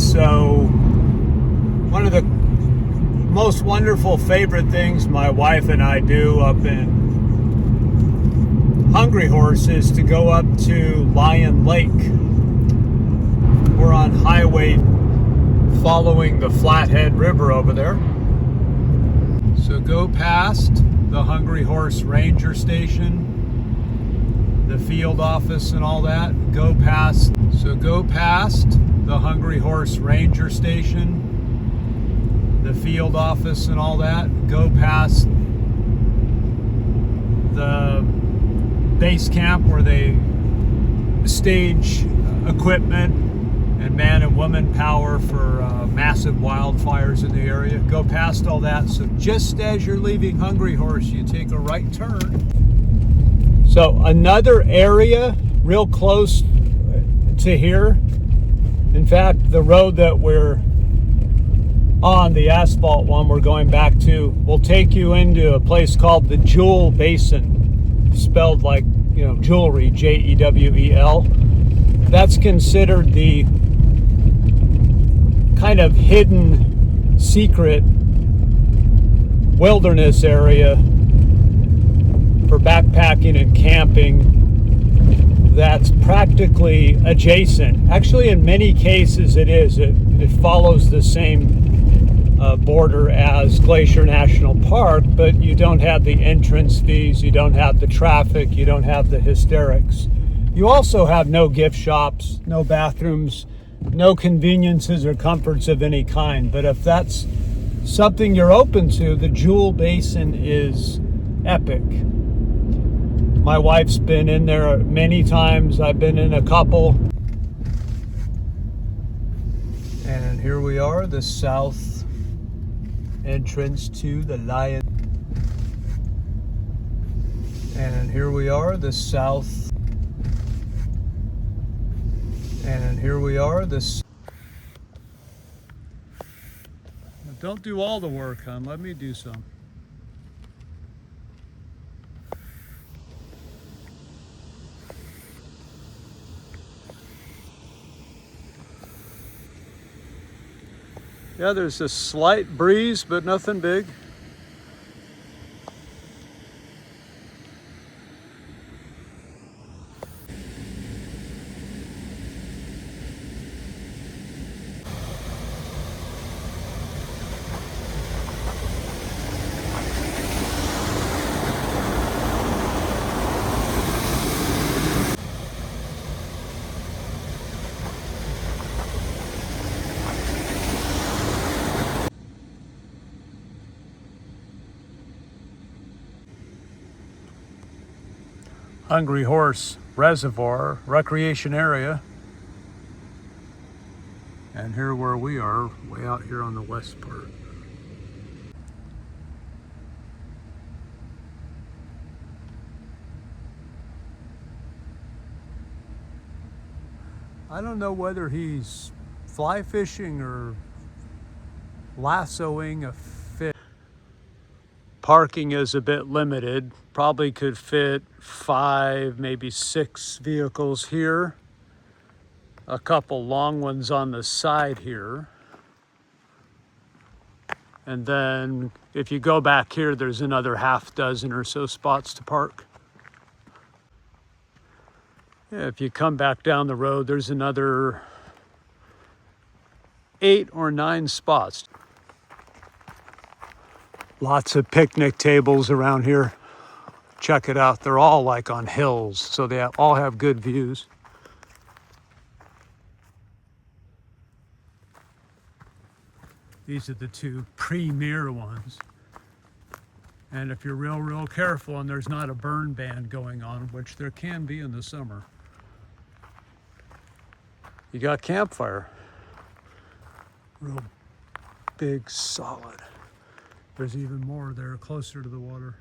so one of the most wonderful favorite things my wife and I do up in Hungry Horse is to go up to Lion Lake. We're on highway following the Flathead River over there. So go past the Hungry Horse Ranger Station, the field office and all that. Go past the Hungry Horse Ranger Station, the field office and all that. Go past the base camp where they stage equipment and man and woman power for massive wildfires in the area. Go past all that. So just as you're leaving Hungry Horse, you take a right turn. So another area real close to here, in fact, the road that we're on, the asphalt one we're going back to, will take you into a place called the Jewel Basin, spelled like, jewelry, Jewel. That's considered the kind of hidden, secret wilderness area for backpacking and camping that's practically adjacent. Actually, in many cases it is. It follows the same border as Glacier National Park, but you don't have the entrance fees, you don't have the traffic, you don't have the hysterics. You also have no gift shops, no bathrooms, no conveniences or comforts of any kind. But if that's something you're open to, the Jewel Basin is epic. My wife's been in there many times. I've been in a couple. And here we are, the south entrance to the Lion. And here we are, the south. And here we are, this. Don't do all the work, hon. Let me do some. Yeah, there's a slight breeze, but nothing big. Hungry Horse Reservoir Recreation Area. And here where we are, way out here on the west part. I don't know whether he's fly fishing or lassoing a fish. Parking is a bit limited. Probably could fit 5, maybe 6 vehicles here. A couple long ones on the side here. And then if you go back here, there's another half dozen or so spots to park. Yeah, if you come back down the road, there's another 8 or 9 spots. Lots of picnic tables around here. Check it out. They're all like on hills, so they all have good views. These are the 2 premier ones. And if you're real careful and there's not a burn ban going on, which there can be in the summer, you got campfire. Real big, solid. There's even more there closer to the water.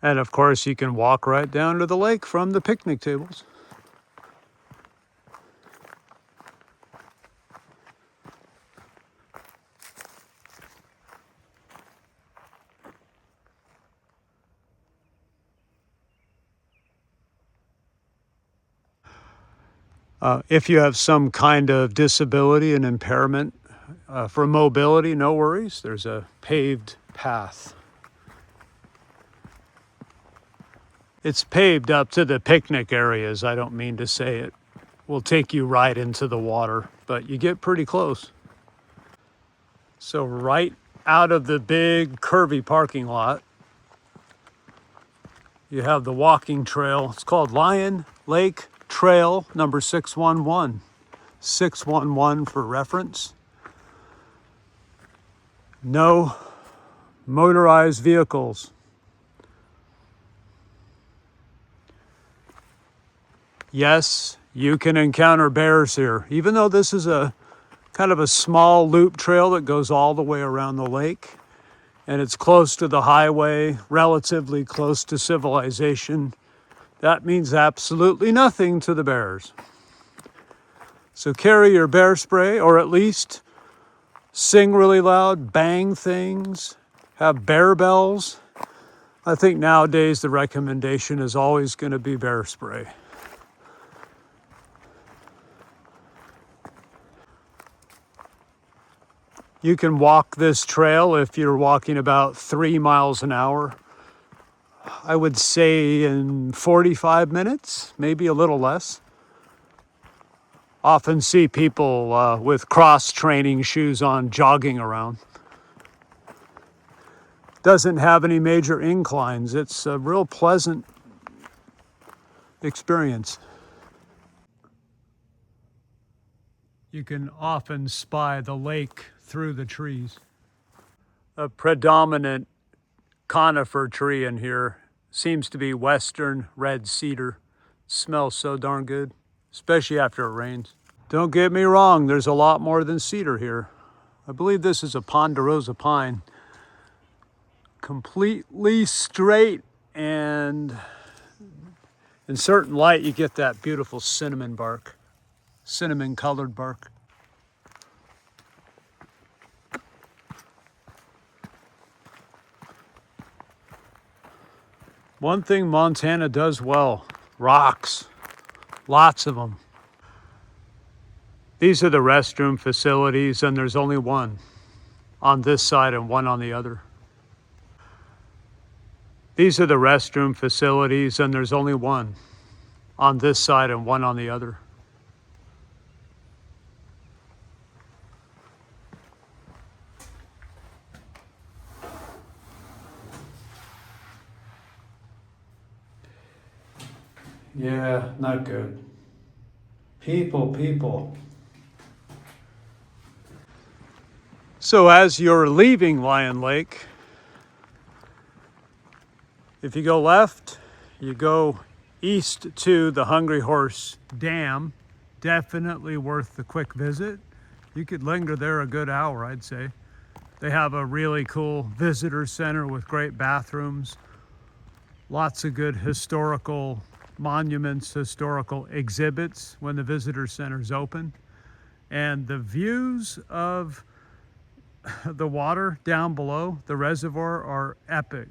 And of course, you can walk right down to the lake from the picnic tables. If you have some kind of disability and impairment for mobility, no worries. There's a paved path. It's paved up to the picnic areas. I don't mean to say it will take you right into the water, but you get pretty close. So right out of the big curvy parking lot, you have the walking trail. It's called Lion Lake Trail number 611. 611 for reference. No motorized vehicles. Yes, you can encounter bears here, even though this is a kind of a small loop trail that goes all the way around the lake, and it's close to the highway, relatively close to civilization. That means absolutely nothing to the bears. So carry your bear spray, or at least sing really loud, bang things, have bear bells. I think nowadays the recommendation is always going to be bear spray. You can walk this trail if you're walking about 3 miles an hour. I would say in 45 minutes, maybe a little less. Often see people with cross-training shoes on jogging around. Doesn't have any major inclines. It's a real pleasant experience. You can often spy the lake through the trees. A predominant conifer tree in here seems to be western red cedar. Smells so darn good, especially after it rains. Don't get me wrong, there's a lot more than cedar here. I believe this is a ponderosa pine. Completely straight, and in certain light you get that beautiful cinnamon bark, cinnamon colored bark. One thing Montana does well, rocks, lots of them. These are the restroom facilities, and there's only one on this side and one on the other. These are the restroom facilities, and there's only one on this side and one on the other. Yeah, not good. People. So as you're leaving Lion Lake, if you go left, you go east to the Hungry Horse Dam. Definitely worth the quick visit. You could linger there a good hour, I'd say. They have a really cool visitor center with great bathrooms. Lots of good historical monuments, historical exhibits when the visitor center's open. And the views of the water down below the reservoir are epic.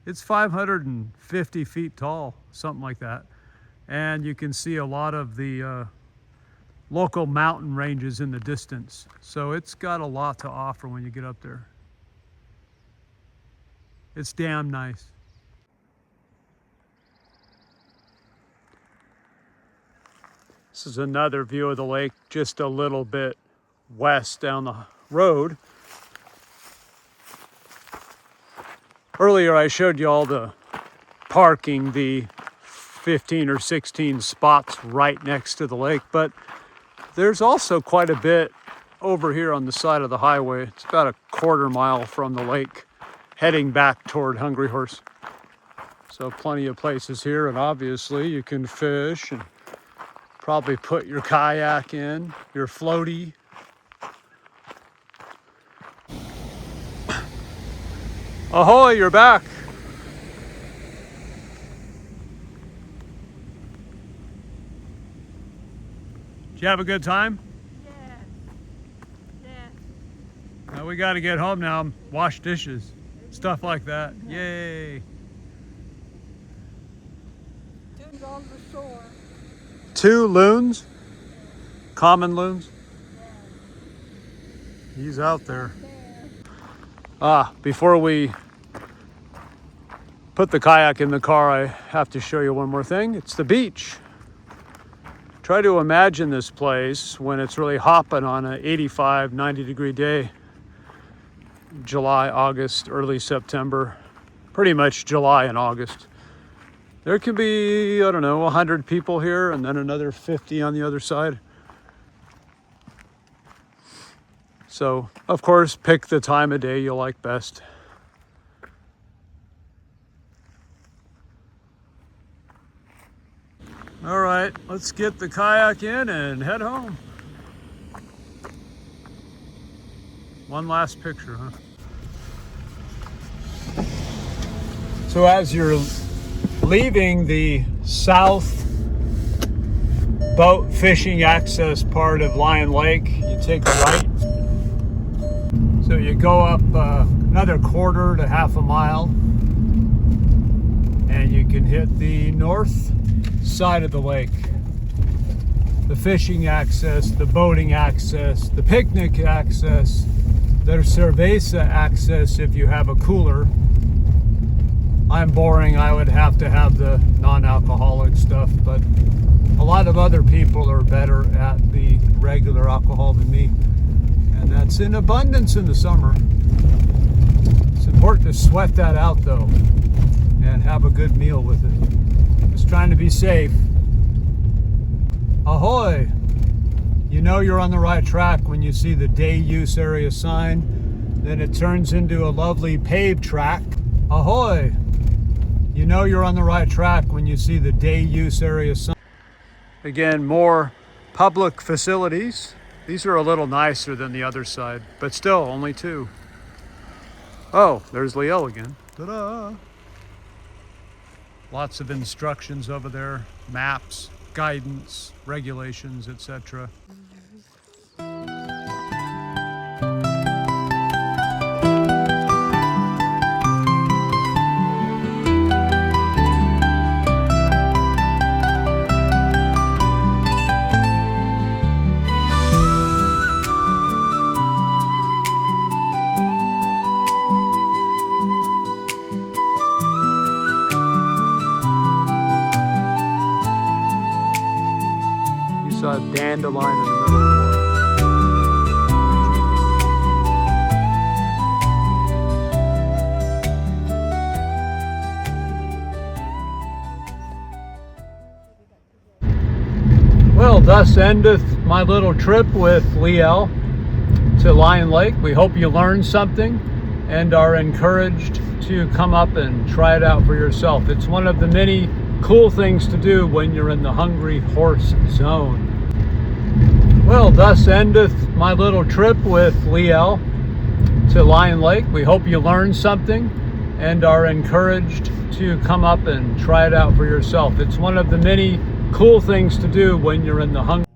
It's 550 feet tall, something like that. And you can see a lot of the local mountain ranges in the distance. So it's got a lot to offer when you get up there. It's damn nice. This is another view of the lake, just a little bit west down the road. Earlier I showed you all the parking, the 15 or 16 spots right next to the lake, but there's also quite a bit over here on the side of the highway. It's about a quarter mile from the lake, heading back toward Hungry Horse. So plenty of places here, and obviously you can fish and probably put your kayak in, your floaty. Ahoy, you're back. Did you have a good time? Yeah. Now we got to get home now, wash dishes, stuff like that. Yay. Dunes on the shore. 2 loons, common loons. He's out there. Before we put the kayak in the car, I have to show you one more thing. It's the beach. Try to imagine this place when it's really hopping on an 85, 90 degree day. July, August, early September, pretty much July and August. There can be, I don't know, 100 people here and then another 50 on the other side. So, of course, pick the time of day you like best. All right, let's get the kayak in and head home. One last picture, huh? So as you're leaving the south boat fishing access part of Lion Lake, you take a right. So you go up another quarter to half a mile, and you can hit the north side of the lake. The fishing access, the boating access, the picnic access, there's cerveza access if you have a cooler. I'm boring, I would have to have the non-alcoholic stuff, but a lot of other people are better at the regular alcohol than me, and that's in abundance in the summer. It's important to sweat that out though and have a good meal with it. Just trying to be safe. Ahoy! You know you're on the right track when you see the day use area sign. Then it turns into a lovely paved track. Ahoy! You know you're on the right track when you see the day use area sign. Again, more public facilities. These are a little nicer than the other side, but still only 2. Oh, there's Liel again. Ta-da! Lots of instructions over there, maps, guidance, regulations, etc. Saw a dandelion in the middle of the water. Well, thus endeth my little trip with Liel to Lion Lake. We hope you learned something and are encouraged to come up and try it out for yourself. It's one of the many cool things to do when you're in the Hungry Horse Zone. Well, thus endeth my little trip with Liel to Lion Lake. We hope you learned something and are encouraged to come up and try it out for yourself. It's one of the many cool things to do when you're in the Hungry